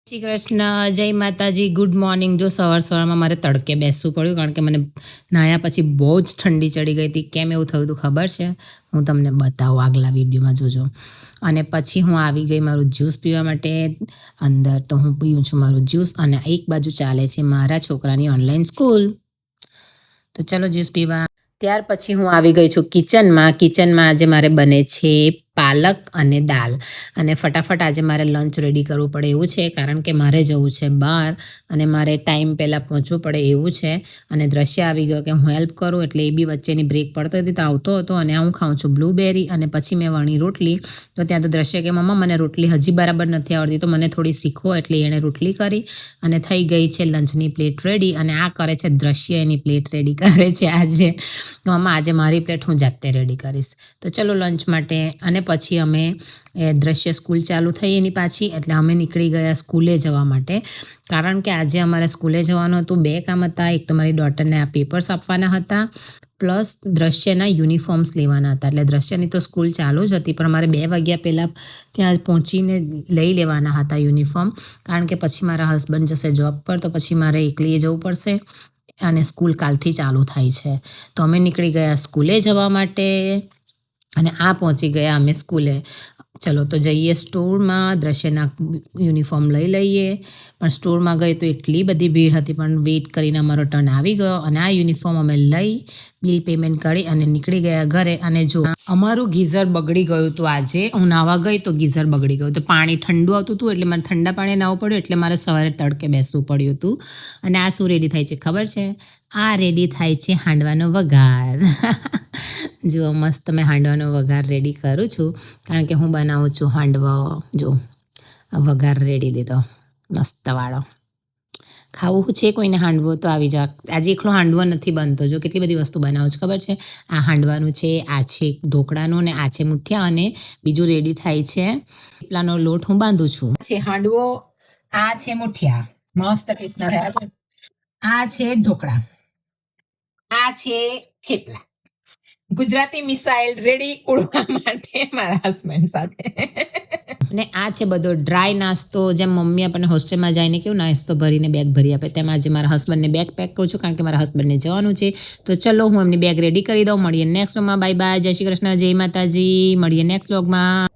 શ્રી કૃષ્ણ, જય માતાજી, good morning. જો સવારમાં મારે તડકે બેસવું પડ્યું કારણ કે મને નાહ્યા પછી બહુ જ ઠંડી ચડી ગઈ હતી. કેમ એવું થયું હતું ખબર છે? હું તમને બતાવું, આગલા વિડીયોમાં જોજો. અને પછી હું આવી ગઈ મારું જ્યુસ પીવા માટે અંદર. તો હું પીવું છું મારું જ્યુસ અને એક બાજુ ચાલે છે મારા છોકરાની ઓનલાઈન સ્કૂલ. તો ચલો જ્યુસ પીવા. ત્યાર પછી હું આવી ગઈ છું કિચનમાં આજે મારે બને છે પાલક અને દાલ. અને ફટાફટ આજે મારે લંચ રેડી કરવું પડે એવું છે કારણ કે મારે જવું છે બહાર અને મારે ટાઈમ પહેલાં પહોંચવું પડે એવું છે. અને દ્રશ્ય આવી ગયો કે હું હેલ્પ કરું એટલે એ બી વચ્ચેની બ્રેક પડતો હતી તો આવતો હતો. અને હું ખાઉં છું બ્લૂબેરી અને પછી મેં વણી રોટલી. તો ત્યાં તો દ્રશ્ય કે મમ્મા મને રોટલી હજી બરાબર નથી આવડતી તો મને થોડી શીખવો, એટલે એણે રોટલી કરી અને થઈ ગઈ છે લંચની પ્લેટ રેડી. અને આ કરે છે દ્રશ્ય, એની પ્લેટ રેડી કરે છે આજે. તો મમ્મા આજે મારી પ્લેટ હું જાતે રેડી કરીશ. તો ચલો લંચ માટે. અને પછી અમે દ્રશ્ય સ્કૂલ ચાલુ થઈ એની પાછી, એટલે અમે નીકળી ગયા સ્કૂલે જવા માટે કારણ કે આજે અમારે સ્કૂલે જવાનું હતું. બે કામ હતા. એક તો મારી ડોટરને આ પેપર્સ આપવાના હતા, પ્લસ દ્રશ્યના યુનિફોર્મ્સ લેવાના હતા. એટલે દ્રશ્યની તો સ્કૂલ ચાલુ જ હતી પણ મારે 2 વાગ્યા પહેલાં ત્યાં પહોંચીને લઈ લેવાના હતા યુનિફોર્મ, કારણ કે પછી મારા હસબન્ડ જશે જોબ પર તો પછી મારે એકલીએ જવું પડશે અને સ્કૂલ કાલથી ચાલુ થાય છે. તો અમે નીકળી ગયા સ્કૂલે જવા માટે અને આ પહોંચી ગયા અમે સ્કૂલે. ચલો તો જઈએ સ્ટોરમાં, દ્રશ્યના યુનિફોર્મ લઈ લઈએ. પણ સ્ટોરમાં ગઈ તો એટલી બધી ભીડ હતી પણ વેઇટ કરીને અમારો ટર્ન આવી ગયો અને આ યુનિફોર્મ અમે લઈ બિલ પેમેન્ટ કરી અને નીકળી ગયા ઘરે. અને જો અમારું ગીઝર બગડી ગયું હતું આજે. હું નાહવા ગઈ તો ગીઝર બગડી ગયું તો પાણી ઠંડુ આવતું હતું એટલે મારે ઠંડા પાણી નાહવું પડ્યું, એટલે મારે સવારે તડકે બેસવું પડ્યું હતું. અને આ શું રેડી થાય છે ખબર છે? આ રેડી થાય છે હાંડવાનો વઘાર. જુઓ મસ્ત મેં હાંડવાનો વઘાર રેડી કરું છું કારણ કે હું બનાવું છું હાંડવો. જો વઘાર રેડી દીધો મસ્તવાળો. ખાવું છે કોઈને હાંડવો તો આવી જાવ. આજે એકલો હાંડવો નથી બનતો, જો કેટલી બધી વસ્તુ બનાવું છું ખબર છે. આ હાંડવાનું છે, આ છે ઢોકળાનું ને આ છે મુઠિયા અને બીજું રેડી થાય છે થેપલાનો લોટ હું બાંધું છું. છે હાંડવો, આ છે મુઠિયા મસ્ત ક્રિસ્ના થયા છે, આ છે ઢોકળા, આ છે થેપલા. ગુજરાતી મિસાઇલ રેડી ઉડવા માટે મારા હસબન્ડ સાથે. અને આ છે બધો ડ્રાય નાસ્તો, જેમ મમ્મી આપણને હોસ્ટેલમાં જઈને કેવું નાસ્તો ભરીને બેગ ભરી આપે તેમ આજે મારા હસબન્ડને બેગ પેક કરું છું કારણ કે મારા હસબન્ડને જવાનું છે. તો ચલો હું એમની બેગ રેડી કરી દઉં. મળીએ નેક્સ્ટ વ્લોગમાં. બાય બાય, જય શ્રી કૃષ્ણ, જય માતાજી. મળીએ નેક્સ્ટ વ્લોગમાં.